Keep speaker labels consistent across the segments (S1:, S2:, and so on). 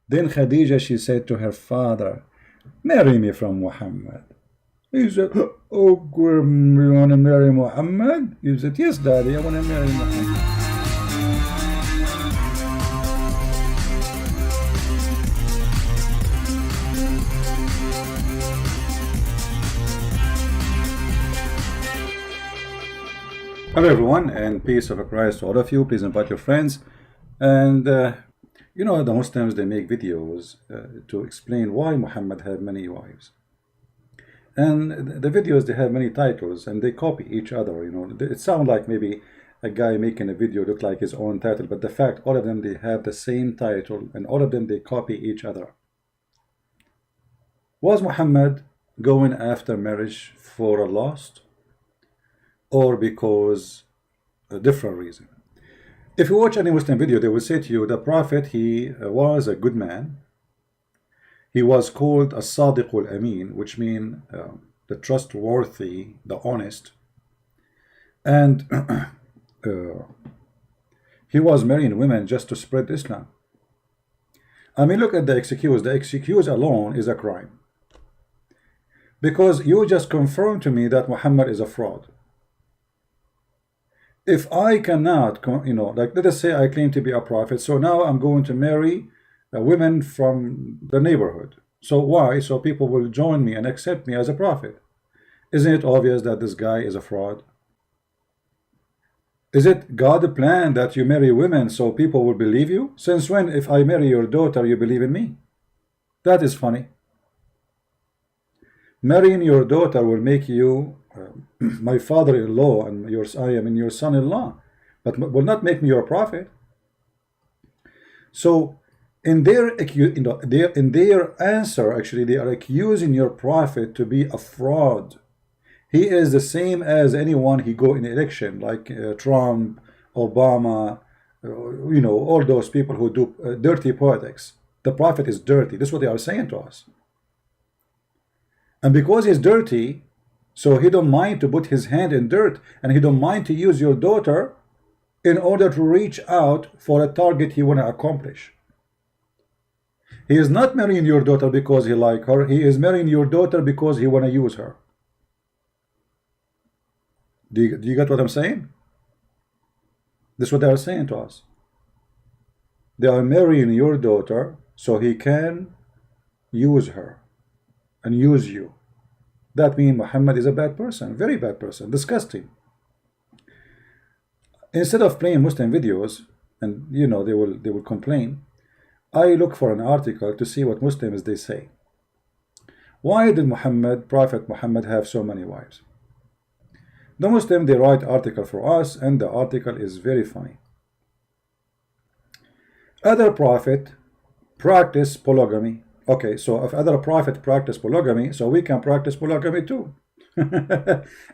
S1: Then Khadija, she said to her father, marry me from Muhammad. He said, oh, you want to marry Muhammad? He said, yes, daddy, I want to marry Muhammad. Hello everyone, and peace of Christ to all of you. Please invite your friends. And you know, the Muslims, they make videos to explain why Muhammad had many wives. And the videos, they have many titles and they copy each other. You know, it sounds like maybe a guy making a video look like his own title, but the fact, all of them, they have the same title, and all of them, they copy each other. Was Muhammad going after marriage for a lust, or because a different reason? If you watch any Muslim video, they will say to you, the Prophet, he was a good man. He was called a Sadiqul Amin, which means the trustworthy, the honest. And he was marrying women just to spread Islam. I mean, look at the excuse. The excuse alone is a crime. Because you just confirmed to me that Muhammad is a fraud. If I cannot, you know, like let us say I claim to be a prophet, so now I'm going to marry women from the neighborhood. So why? So people will join me and accept me as a prophet. Isn't it obvious that this guy is a fraud? Is it God's plan that you marry women so people will believe you? Since when, if I marry your daughter, you believe in me? That is funny. Marrying your daughter will make you my father-in-law, and I am your son-in-law, but will not make me your prophet. So in their answer, actually, they are accusing your prophet to be a fraud. He is the same as anyone he go in election, like Trump, Obama, you know, all those people who do dirty politics. The prophet is dirty. This is what they are saying to us. And because he's dirty, so he don't mind to put his hand in dirt, and he don't mind to use your daughter in order to reach out for a target he want to accomplish. He is not marrying your daughter because he like her. He is marrying your daughter because he want to use her. Do you get what I'm saying? This is what they are saying to us. They are marrying your daughter so he can use her and use you. That means Muhammad is a bad person, very bad person, disgusting. Instead of playing Muslim videos, and you know they will complain, I look for an article to see what Muslims they say. Why did Prophet Muhammad have so many wives? The Muslim, they write article for us, and the article is very funny. Other prophet practice polygamy. Okay, so if other prophet practice polygamy, so we can practice polygamy too.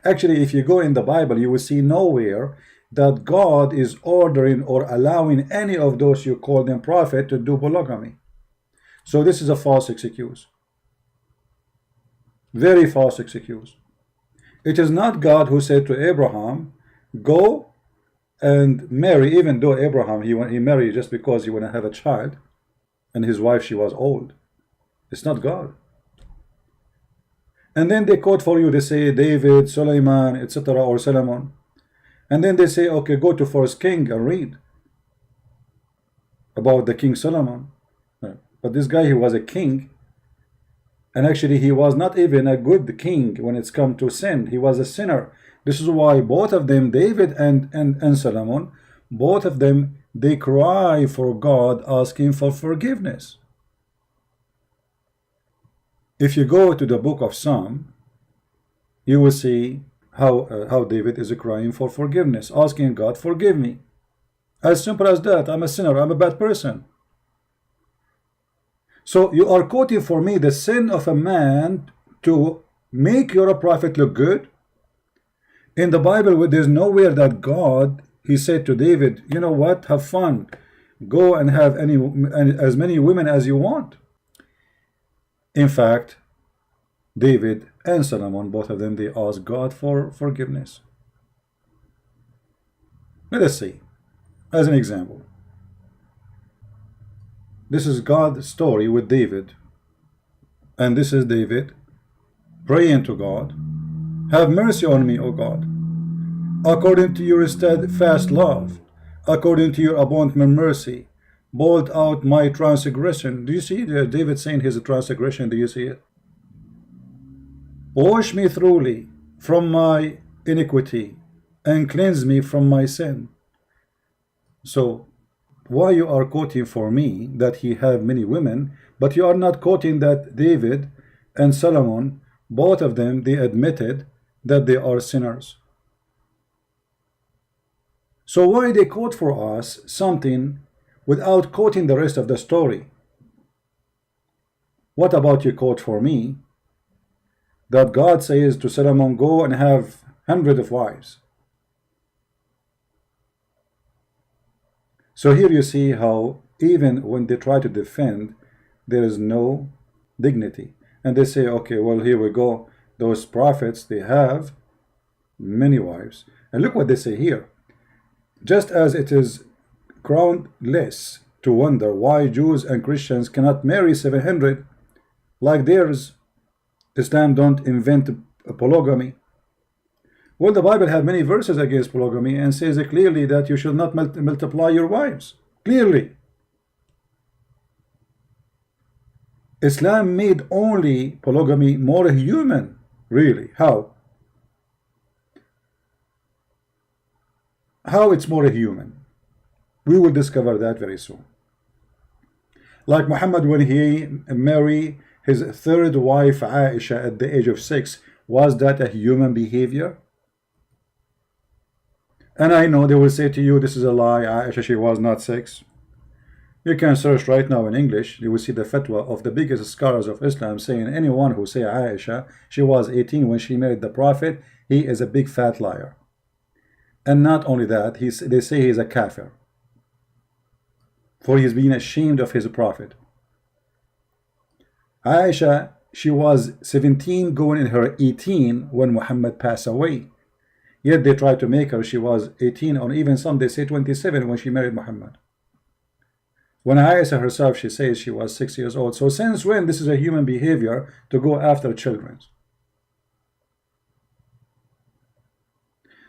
S1: Actually, if you go in the Bible, you will see nowhere that God is ordering or allowing any of those you call them prophet to do polygamy. So this is a false excuse. Very false excuse. It is not God who said to Abraham, go and marry, even though Abraham, he married just because he want to have a child, and his wife, she was old. It's not God. And then they quote for you, they say David, Solomon, etc., or Solomon. And then they say, okay, go to 1 King and read about the King Solomon. But this guy, he was a king, and actually he was not even a good king when it's come to sin. He was a sinner. This is why both of them, David and Solomon, both of them, they cry for God, asking for forgiveness. If you go to the book of Psalm, you will see how David is crying for forgiveness, asking God, forgive me. As simple as that. I'm a sinner. I'm a bad person. So you are quoting for me the sin of a man to make your prophet look good. In the Bible, there's nowhere that God, he said to David, you know what, have fun. Go and have as many women as you want. In fact, David and Solomon, both of them, they asked God for forgiveness. Let us see, as an example. This is God's story with David. And this is David praying to God, have mercy on me, O God, according to your steadfast love, according to your abundant mercy, blot out my transgression. Do you see David saying his transgression? Do you see it? Wash me thoroughly from my iniquity and cleanse me from my sin. So why you are quoting for me that he have many women, but you are not quoting that David and Solomon, both of them, they admitted that they are sinners. So why they quote for us something without quoting the rest of the story? What about you quote for me that God says to Solomon, go and have hundreds of wives? So here you see how even when they try to defend, there is no dignity. And they say, okay, well, here we go. Those prophets, they have many wives. And look what they say here. Just as it is groundless to wonder why Jews and Christians cannot marry 700 like theirs, Islam don't invent polygamy. Well, the Bible have many verses against polygamy and says clearly that you should not multiply your wives. Clearly. Islam made only polygamy more human. Really? How? How it's more human? We will discover that very soon. Like Muhammad, when he married his third wife Aisha at the age of 6, was that a human behavior? And I know they will say to you, this is a lie, Aisha, she was not 6. You can search right now in English, you will see the fatwa of the biggest scholars of Islam saying anyone who say Aisha, she was 18 when she married the Prophet, he is a big fat liar. And not only that, they say he's a kafir, for he's being ashamed of his Prophet. Aisha, she was 17 going in her 18 when Muhammad passed away. Yet they tried to make her, she was 18, or even some they say 27 when she married Muhammad. When Aisha herself, she says she was 6 years old. So since when this is a human behavior to go after children?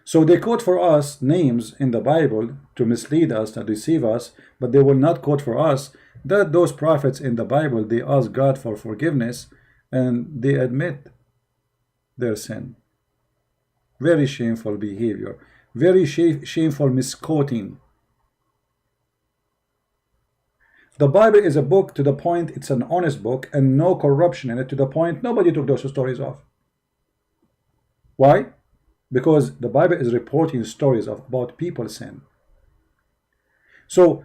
S1: So they quote for us names in the Bible to mislead us, to deceive us, but they will not quote for us that those prophets in the Bible, they ask God for forgiveness and they admit their sin. Very shameful behavior, very shameful misquoting. The Bible is a book to the point, it's an honest book and no corruption in it, to the point nobody took those stories off. Why? Because the Bible is reporting stories about people's sin. So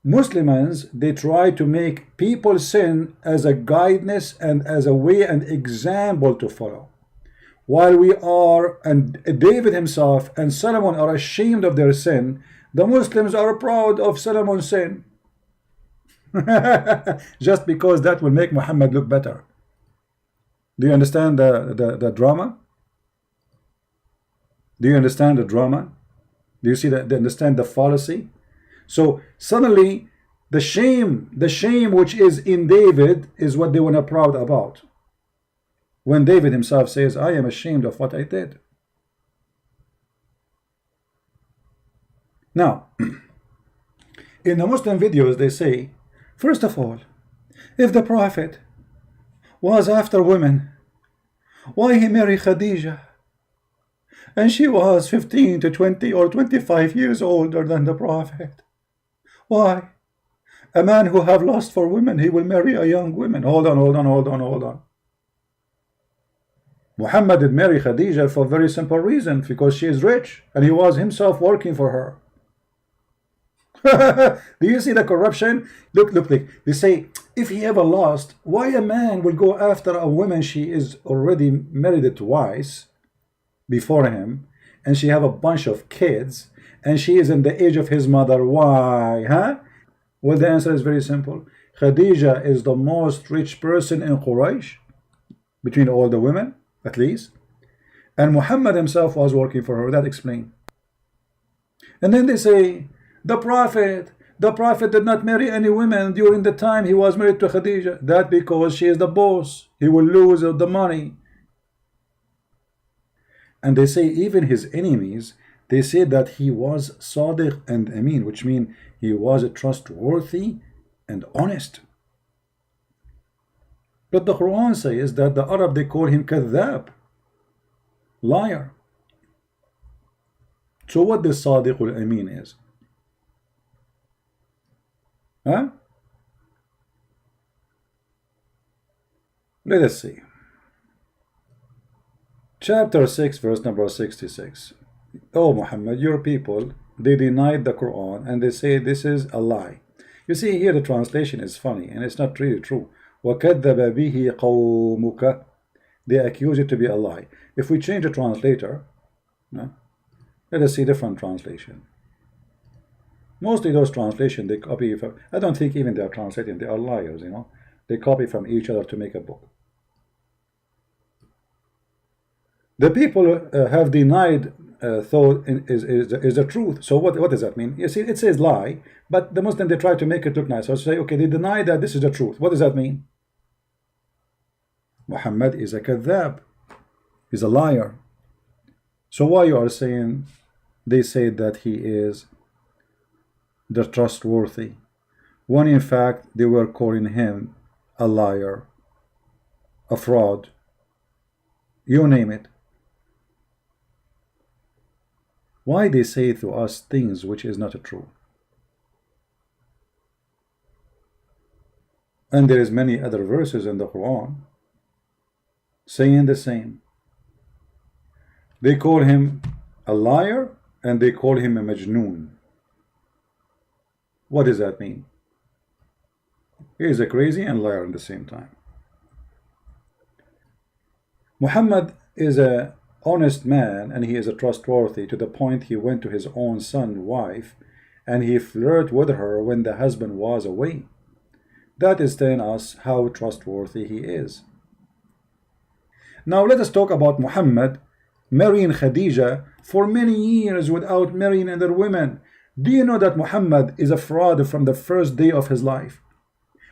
S1: Muslims, they try to make people's sin as a guidance and as a way and example to follow. While we are, and David himself and Solomon are ashamed of their sin, the Muslims are proud of Solomon's sin. Just because that will make Muhammad look better. Do you understand the drama? Do you understand the drama? Do you see that? Do you understand the fallacy? So suddenly the shame which is in David is what they were not proud about. When David himself says, I am ashamed of what I did. Now, in the Muslim videos they say, first of all, if the Prophet was after women, why he married Khadijah? And she was 15 to 20 or 25 years older than the Prophet. Why? A man who have lust for women, he will marry a young woman. Hold on. Muhammad did marry Khadijah for a very simple reason, because she is rich and he was himself working for her. Do you see the corruption? Look, they say, if he ever lost, why a man will go after a woman she is already married twice before him, and she have a bunch of kids, and she is in the age of his mother? Why? Huh? Well, the answer is very simple. Khadijah is the most rich person in Quraysh, between all the women, at least. And Muhammad himself was working for her. That explains. And then they say, the Prophet The Prophet did not marry any women during the time he was married to Khadija. That because she is the boss. He will lose the money. And they say even his enemies, they say that he was Sadiq and Amin, which means he was trustworthy and honest. But the Quran says that the Arab, they call him Kadhab, liar. So what this Sadiq al-Amin is? Huh? Let us see. Chapter 6, verse number 66. Oh Muhammad, your people, they denied the Quran and they say this is a lie. You see here the translation is funny and it's not really true. وَكَذَّبَ بِهِ قَوْمُكَ. They accuse it to be a lie. If we change the translator, no, let us see different translation. Mostly those translations they copy from, I don't think even they are translating, they are liars, you know. They copy from each other to make a book. The people have denied thought is the truth. So what does that mean? You see, it says lie, but the Muslim, they try to make it look nice. So say, okay, they deny that this is the truth. What does that mean? Muhammad is a kadhab. He's a liar. So why you are saying they say that he is the trustworthy, when in fact they were calling him a liar, a fraud, you name it? Why they say to us things which is not true? And there is many other verses in the Quran saying the same. They call him a liar and they call him a majnoon. What does that mean? He is a crazy and liar at the same time. Muhammad is a honest man and he is a trustworthy to the point he went to his own son's wife and he flirted with her when the husband was away. That is telling us how trustworthy he is. Now let us talk about Muhammad marrying Khadija for many years without marrying other women. Do you know that Muhammad is a fraud from the first day of his life?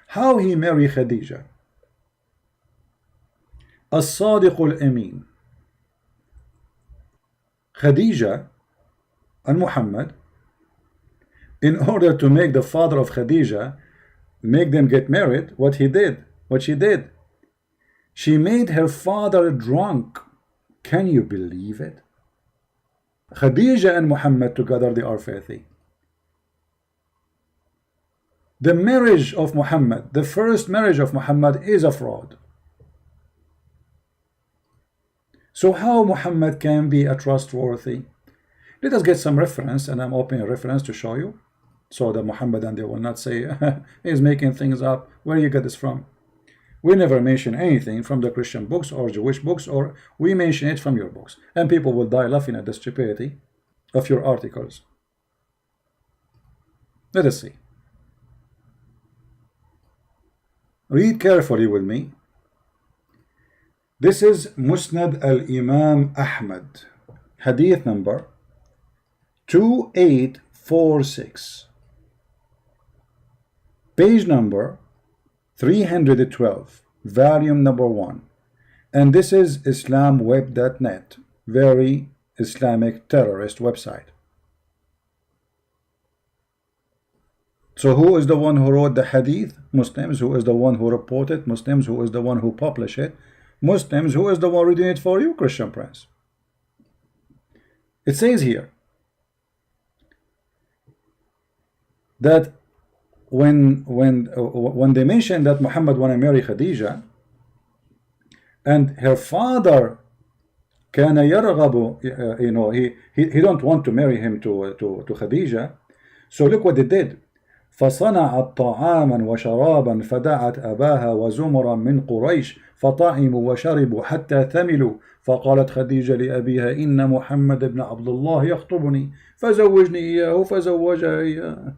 S1: How he married Khadija? As-Sadiq al-Amin. Khadija and Muhammad, in order to make the father of Khadija make them get married, what she did, she made her father drunk. Can you believe it? Khadija and Muhammad together, they are filthy. The marriage of Muhammad, the first marriage of Muhammad, is a fraud. So how Muhammad can be a trustworthy? Let us get some reference, and I'm opening a reference to show you, so that Muhammad and they will not say he's making things up. Where you get this from? We never mention anything from the Christian books or Jewish books, or we mention it from your books, and people will die laughing at the stupidity of your articles. Let us see. Read carefully with me. This is Musnad al-Imam Ahmad, hadith number 2846, page number 312, volume number 1. And this is islamweb.net, very Islamic terrorist website. So who is the one who wrote the hadith? Muslims. Who is the one who reported? Muslims. Who is the one who published it? Muslims. Who is the one reading it for you? Christian Prince. It says here that when they mentioned that Muhammad want to marry Khadija, and her father كان يرغب, he don't want to marry him to Khadija. So look what they did. فصنعت طعاما وشرابا فدعت أباها وزمرا من قريش فطعموا وشربوا حتى ثملوا فقالت خديجة لأبيها إن محمد بن عبد الله يخطبني فزوجني إياه فزوجها إياه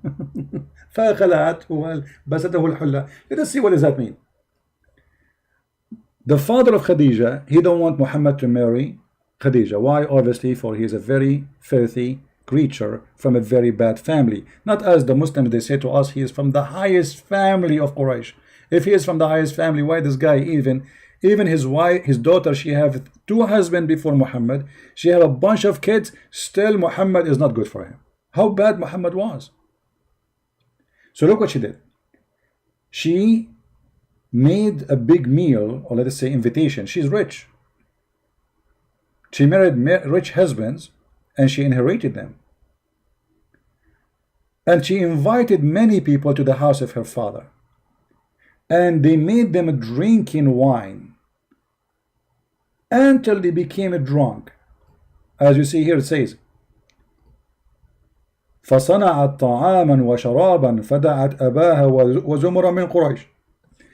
S1: فخلعته وبسته الحلة. Let us see what does that mean. The father of Khadija, he don't want Muhammad to marry Khadija. Why? Obviously, for he is a very filthy, creature from a very bad family. Not as the Muslims, they say to us, he is from the highest family of Quraysh. If he is from the highest family, why this guy even his wife, his daughter, she have 2 husbands before Muhammad. She have a bunch of kids. Still, Muhammad is not good for him. How bad Muhammad was. So look what she did. She made a big meal, or let us say invitation. She's rich. She married rich husbands, and she inherited them. And she invited many people to the house of her father. And they made them drinking wine until they became drunk. As you see here, it says, فصنعت طعاما وشرابا فدعت أباها وزمرا من قريش.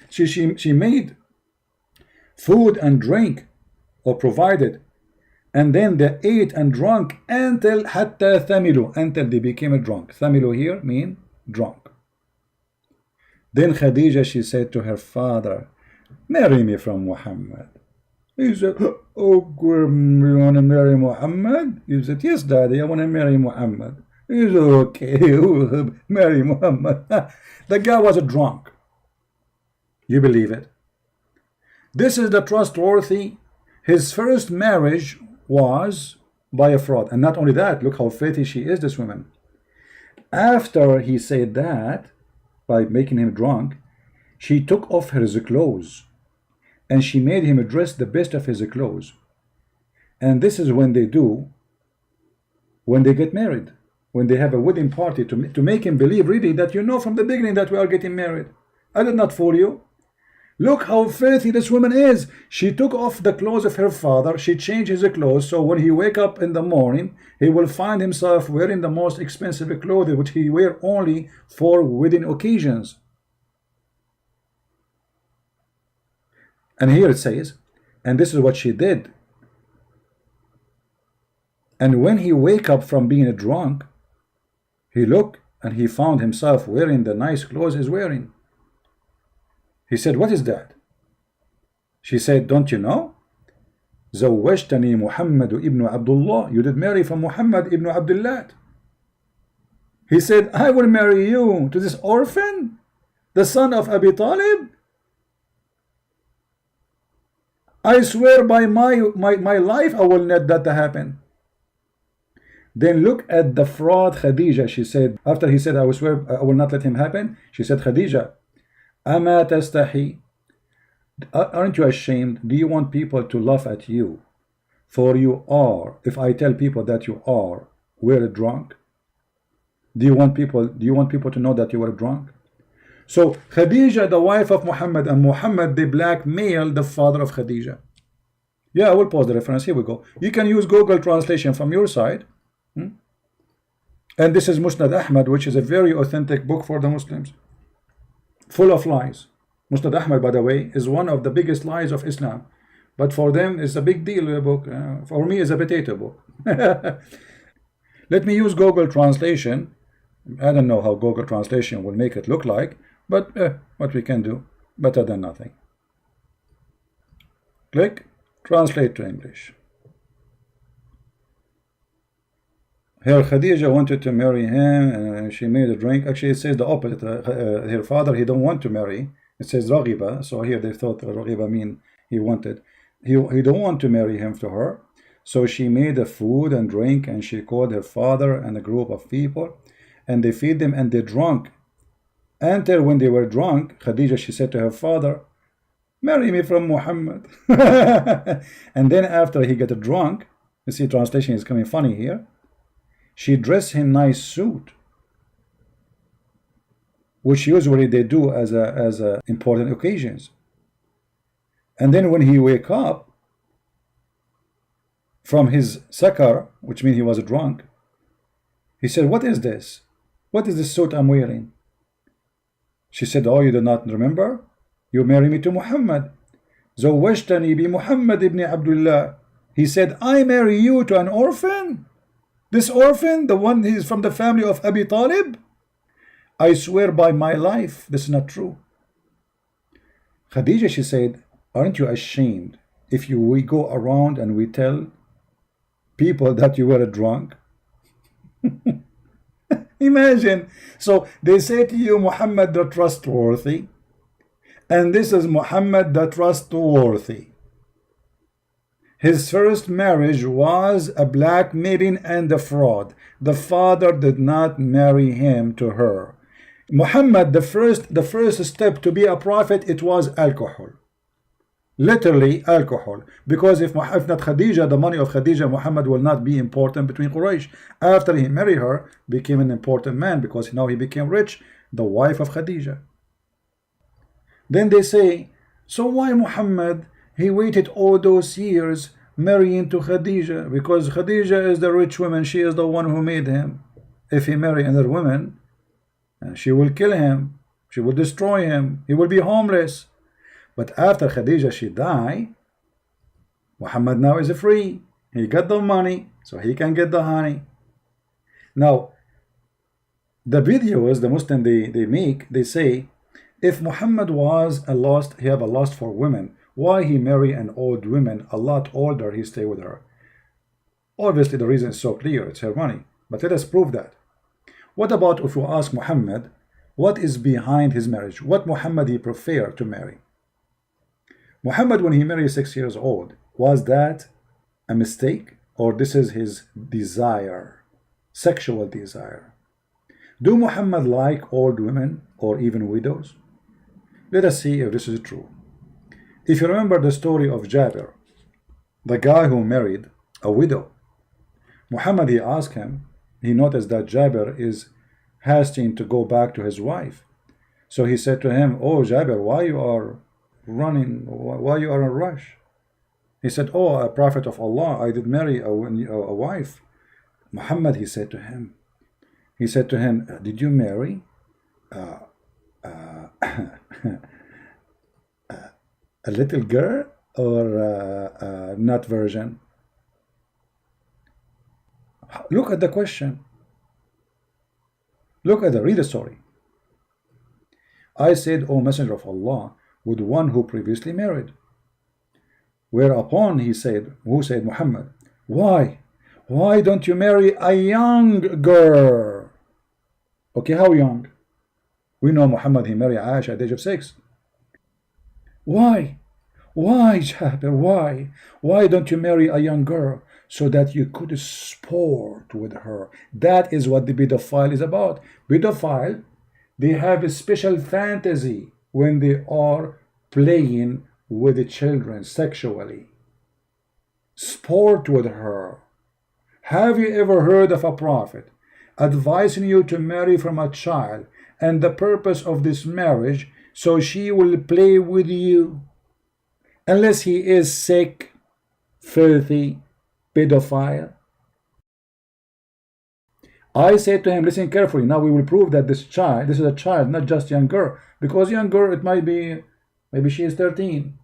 S1: She made food and drink, or provided, and then they ate and drank until حتى ثملوا, until they became drunk. ثملوا here mean drunk. Then Khadija, she said to her father, marry me from Muhammad. He said, oh, you want to marry Muhammad? He said, yes, daddy, I want to marry Muhammad. He said, okay, marry Muhammad. The guy was a drunk. You believe it? This is the trustworthy. His first marriage was by a fraud. And not only that, look how faithful she is, this woman. After he said that, by making him drunk, she took off his clothes and she made him dress the best of his clothes. And this is when they do, when they get married, when they have a wedding party, to make him believe really that you know from the beginning that we are getting married. I did not fool you. Look how filthy this woman is. She took off the clothes of her father. She changed his clothes, so when he wake up in the morning, he will find himself wearing the most expensive clothes, which he wear only for wedding occasions. And here it says, and this is what she did. And when he wake up from being drunk, he looked and he found himself wearing the nice clothes he's wearing. He said, what is that? She said, don't you know? زوجتني محمد ابن عبد الله. You did marry from Muhammad ibn Abdullah. He said, I will marry you to this orphan, the son of Abi Talib. I swear by my life, I will not let that happen. Then look at the fraud Khadija. She said, after he said, I will swear I will not let him happen, she said, Khadija, أما تستحي? Aren't you ashamed? Do you want people to laugh at you? For you are, if I tell people that you are, were drunk. Do you want people to know that you were drunk? So Khadija, the wife of Muhammad, and Muhammad, they blackmailed the father of Khadija. Yeah, I will pause the reference. Here we go. You can use Google translation from your side. And this is Musnad Ahmad, which is a very authentic book for the Muslims, full of lies. Musnad Ahmad, by the way, is one of the biggest lies of Islam, but for them it's a big deal book. For me, it's a potato book. Let me use Google translation. I don't know how Google translation will make it look like, but what we can do, better than nothing. Click translate to English. Her Khadija wanted to marry him, and she made a drink. Actually, it says the opposite. Her father, he don't want to marry. It says Raghiba. So here they thought Raghiba mean he wanted. He don't want to marry him to her. So she made a food and drink, and she called her father and a group of people, and they feed them, and they drunk. Until when they were drunk, Khadija, she said to her father, marry me from Muhammad. And then after he got drunk, you see translation is coming funny here, she dressed him nice suit, which usually they do as a important occasions. And then when he wake up from his sakar, which means he was drunk, he said, what is this? What is this suit I'm wearing? She said, oh, you do not remember? You marry me to Muhammad. زوجتني بمحمد ابن عبد الله. He said, I marry you to an orphan? This orphan, the one who is from the family of Abi Talib? I swear by my life, this is not true. Khadija, she said, aren't you ashamed if we go around and we tell people that you were drunk? Imagine. So they say to you, Muhammad the trustworthy, and this is Muhammad the trustworthy. His first marriage was a blackmailing and a fraud. The father did not marry him to her. Muhammad, the first step to be a prophet, it was alcohol. Literally alcohol. Because if not Khadija, the money of Khadija, Muhammad will not be important between Quraysh. After he married her, became an important man because now he became rich, the wife of Khadija. Then they say, so why Muhammad, he waited all those years marrying to Khadija? Because Khadija is the rich woman, she is the one who made him. If he marry another woman, she will kill him, she will destroy him, he will be homeless. But after Khadija she died, Muhammad now is free. He got the money, so he can get the honey. Now, the videos the Muslim they make, they say, if Muhammad was a lust, he have a lust for women, why he marry an old woman, a lot older, he stay with her? Obviously the reason is so clear, it's her money. But let us prove that. What about if we ask Muhammad, what is behind his marriage? What Muhammad he preferred to marry? Muhammad, when he married 6 years old, was that a mistake, or this is his desire, sexual desire? Do Muhammad like old women or even widows? Let us see if this is true. If you remember the story of Jabir, the guy who married a widow, Muhammad, he asked him, he noticed that Jabir is hasting to go back to his wife. So he said to him, oh Jabir, why you are running, why you are in a rush? He said, oh, a prophet of Allah, I did marry a wife. Muhammad, he said to him, did you marry a little girl or not virgin? Look at the question. Look at read the story. I said, O Messenger of Allah, with one who previously married. Whereupon he said, who said Muhammad, why don't you marry a young girl? Okay, how young? We know Muhammad, he married Aisha at the age of 6. Why Jabir, why don't you marry a young girl so that you could sport with her? That is what the pedophile is about. Pedophile, they have a special fantasy when they are playing with the children sexually. Sport with her. Have you ever heard of a prophet advising you to marry from a child, and the purpose of this marriage so she will play with you? Unless he is sick, filthy, pedophile. I said to him, listen carefully, now we will prove that this is a child, not just young girl. Because young girl, it might be, maybe she is 13,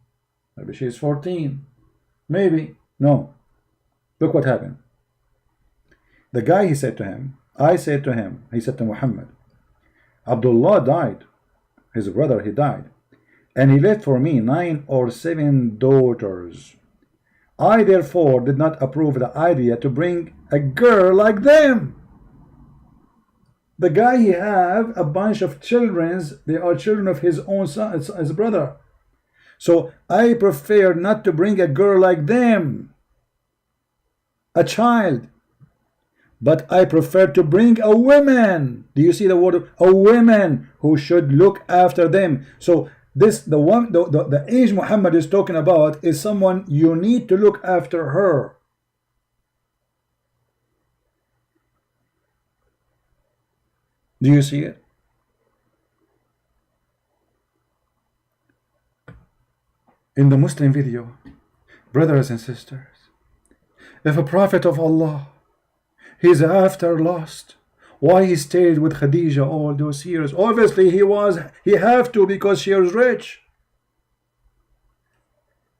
S1: maybe she is 14, maybe, no. Look what happened. The guy, he said to him, he said to Muhammad, Abdullah died, his brother, he died, and he left for me 9 or 7 daughters. I therefore did not approve the idea to bring a girl like them. The guy, he have a bunch of children, they are children of his own son, his brother. So I prefer not to bring a girl like them, a child, but I prefer to bring a woman. Do you see the word? A woman who should look after them. So this, the age Muhammad is talking about is someone you need to look after her. Do you see it? In the Muslim video, brothers and sisters, if a prophet of Allah, he's after lust, why he stayed with Khadija all those years? Obviously he have to, because she is rich.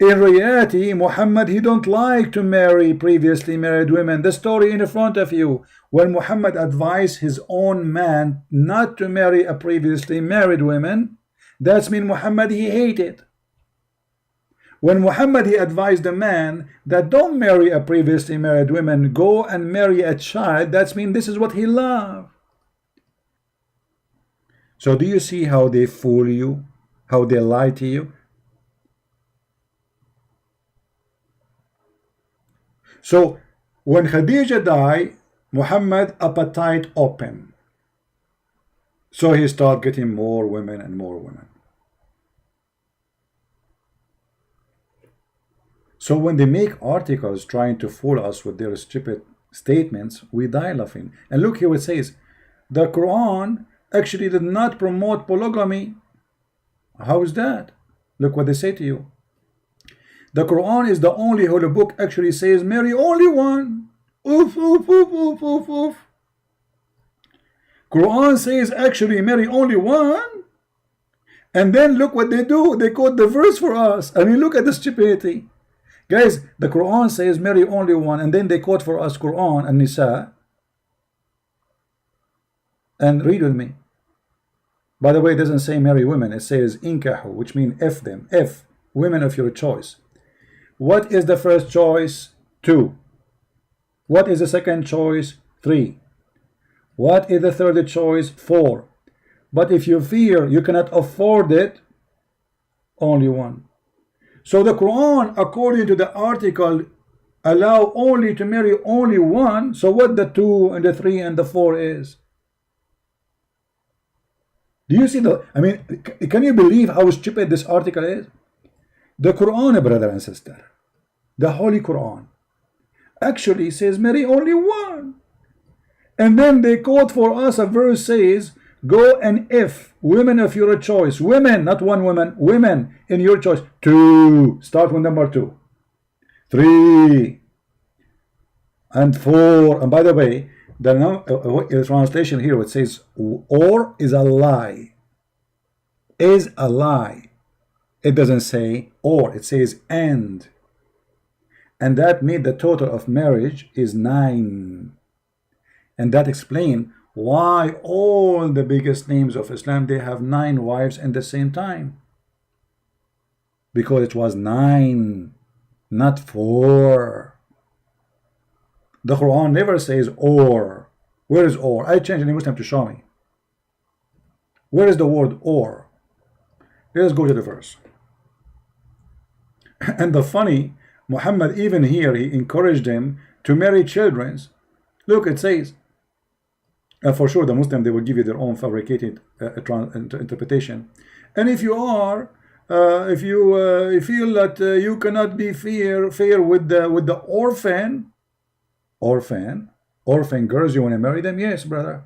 S1: In reality, Muhammad, he don't like to marry previously married women. The story in front of you, when Muhammad advised his own man not to marry a previously married woman, that's mean Muhammad, he hated. When Muhammad, he advised the man that don't marry a previously married woman, go and marry a child, that's mean this is what he loved. So do you see how they fool you, how they lie to you? So when Khadija died, Muhammad appetite open. So he started getting more women and more women. So when they make articles trying to fool us with their stupid statements, we die laughing. And look here, it says, the Quran actually did not promote polygamy. How is that? Look what they say to you. The Quran is the only holy book actually says marry only one. Oof, oof, oof, oof, oof, oof. Quran says actually marry only one. And then look what they do. They quote the verse for us. I mean, look at the stupidity. Guys, the Quran says marry only one, and then they quote for us Quran and Nisa. And read with me. By the way, it doesn't say marry women. It says inkahu, which means F them. F, women of your choice. What is the first choice? 2. What is the second choice? 3. What is the third choice? 4. But if you fear you cannot afford it, only one. So the Quran, according to the article, allow only to marry only one. So what the 2 and the 3 and the 4 is? Do you see the, I mean, can you believe how stupid this article is? The Quran, brother and sister, the Holy Quran, actually says marry only one. And then they quote for us a verse says, go and if women of your choice, women, not one woman, women in your choice. 2, start with number 2, 3, and 4. And by the way, the translation here, it says or is a lie. Is a lie. It doesn't say or, it says and. And that made the total of marriage is 9. And that explains why all the biggest names of Islam, they have 9 wives at the same time. Because it was 9, not 4. The Quran never says or. Where is or? I changed any Muslim to show me. Where is the word or? Let's go to the verse. And the funny, Muhammad even here, he encouraged them to marry children. Look, it says, for sure the Muslim, they will give you their own fabricated interpretation. And if you are, if you feel that you cannot be fair with the orphan girls, you want to marry them? Yes, brother.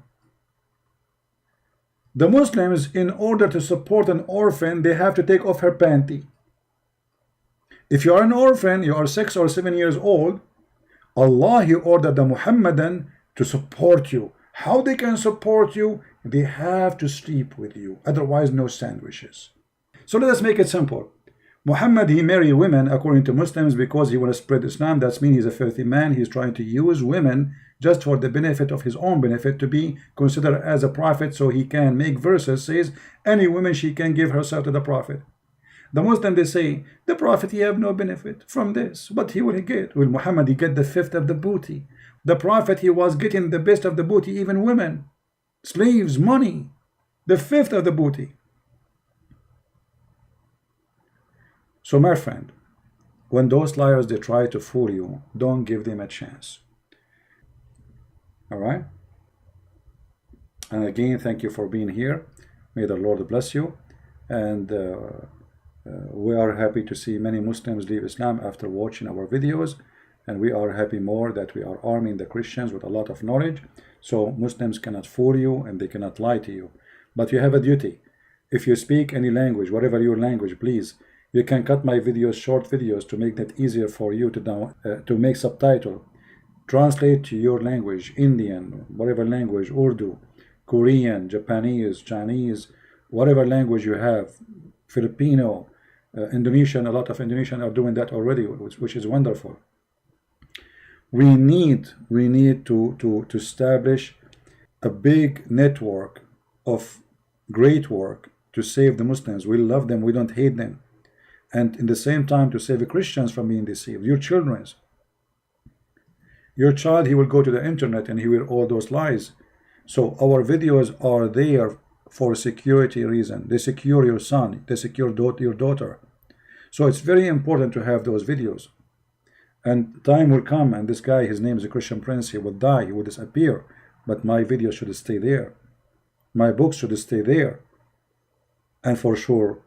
S1: The Muslims, in order to support an orphan, they have to take off her panty. If you are an orphan, you are 6 or 7 years old, Allah, He ordered the Muhammadan to support you. How they can support you? They have to sleep with you, otherwise no sandwiches. So let us make it simple. Muhammad, he married women according to Muslims because he wants to spread Islam. That means he's a filthy man. He's trying to use women just for the benefit of his own benefit, to be considered as a prophet, so he can make verses says any woman she can give herself to the prophet. The Muslim, they say the prophet, he have no benefit from this, but he will get. Will Muhammad, he get the 5th of the booty. The prophet, he was getting the best of the booty, even women, slaves, money, the 5th of the booty. So my friend, when those liars, they try to fool you, don't give them a chance. All right? And again, thank you for being here. May the Lord bless you. And we are happy to see many Muslims leave Islam after watching our videos. And we are happy more that we are arming the Christians with a lot of knowledge. So Muslims cannot fool you and they cannot lie to you. But you have a duty. If you speak any language, whatever your language, please, you can cut my videos, short videos, to make that easier for you to make subtitle. Translate to your language, Indian, whatever language, Urdu, Korean, Japanese, Chinese, whatever language you have, Filipino, Indonesian. A lot of Indonesian are doing that already, which is wonderful. We need to establish a big network of great work to save the Muslims. We love them, we don't hate them. and in the same time to save the Christians from being deceived. Your children's. Your child, he will go to the internet and he will all those lies. So our videos are there for security reason. They secure your son, they secure your daughter. So it's very important to have those videos. And time will come, and this guy, his name is a Christian Prince, he will die, he will disappear. But my videos should stay there. My books should stay there. And for sure,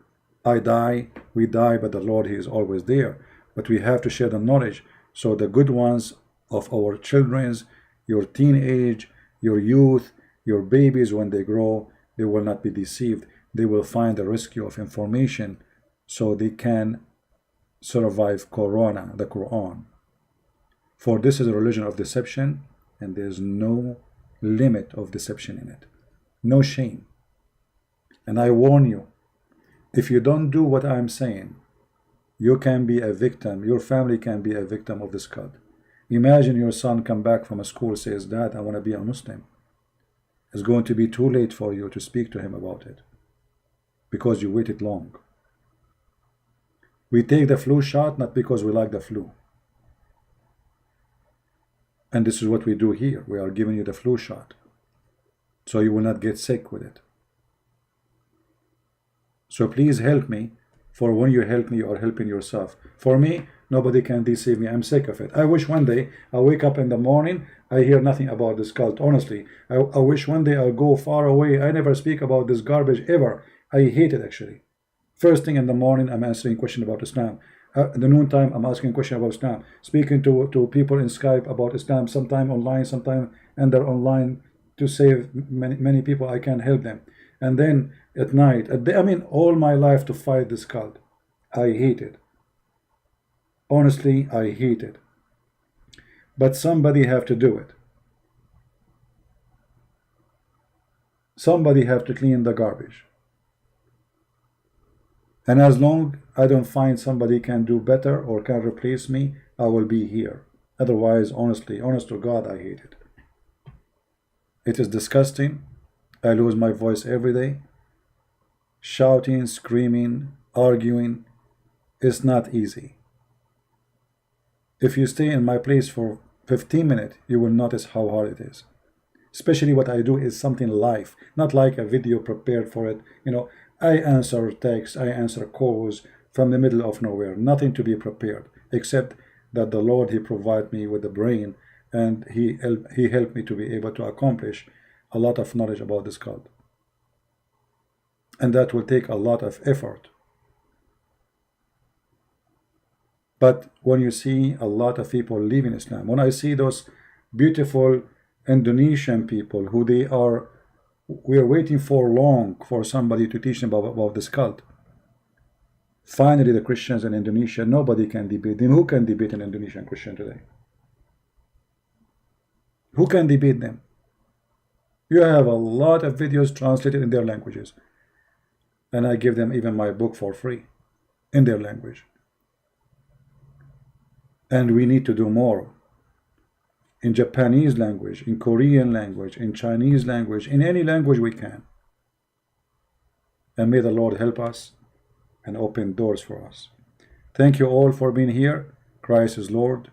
S1: I die, we die, but the Lord, he is always there. But we have to share the knowledge. So the good ones of our children's, your teenage, your youth, your babies, when they grow, they will not be deceived. They will find the rescue of information so they can survive Corona, the Quran. For this is a religion of deception, and there is no limit of deception in it. No shame. And I warn you, if you don't do what I'm saying, you can be a victim, your family can be a victim of this cult. Imagine your son come back from a school, says, Dad, I want to be a Muslim. It's going to be too late for you to speak to him about it because you waited long. We take the flu shot not because we like the flu. And this is what we do here. We are giving you the flu shot so you will not get sick with it. So please help me, for when you help me, you are helping yourself. For me, nobody can deceive me. I'm sick of it. I wish one day I wake up in the morning, I hear nothing about this cult. Honestly, I wish one day I'll go far away. I never speak about this garbage ever. I hate it actually. First thing in the morning, I'm answering question about Islam. At the noontime, I'm asking question about Islam. Speaking to people in Skype about Islam, sometime online, sometime and they're online to save many people. I can help them. And then at night, I mean, all my life to fight this cult. I hate it. Honestly, I hate it. But somebody have to do it. Somebody have to clean the garbage. And as long I don't find somebody can do better or can replace me, I will be here. Otherwise, honestly, honest to God, I hate it. It is disgusting. I lose my voice every day. Shouting, screaming, arguing. It's not easy. If you stay in my place for 15 minutes, you will notice how hard it is. Especially what I do is something live, not like a video prepared for it. You know, I answer texts, I answer calls from the middle of nowhere, nothing to be prepared, except that the Lord, he provided me with the brain, and he helped me to be able to accomplish a lot of knowledge about this cult. And that will take a lot of effort. But when you see a lot of people leaving Islam, when I see those beautiful Indonesian people who we are waiting for long for somebody to teach them about this cult. Finally, the Christians in Indonesia, nobody can debate them. Who can debate an Indonesian Christian today? Who can debate them? You have a lot of videos translated in their languages. And I give them even my book for free in their language. And we need to do more. In Japanese language, in Korean language, in Chinese language, in any language we can. And may the Lord help us and open doors for us. Thank you all for being here. Christ is Lord.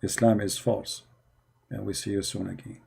S1: Islam is false. And we see you soon again.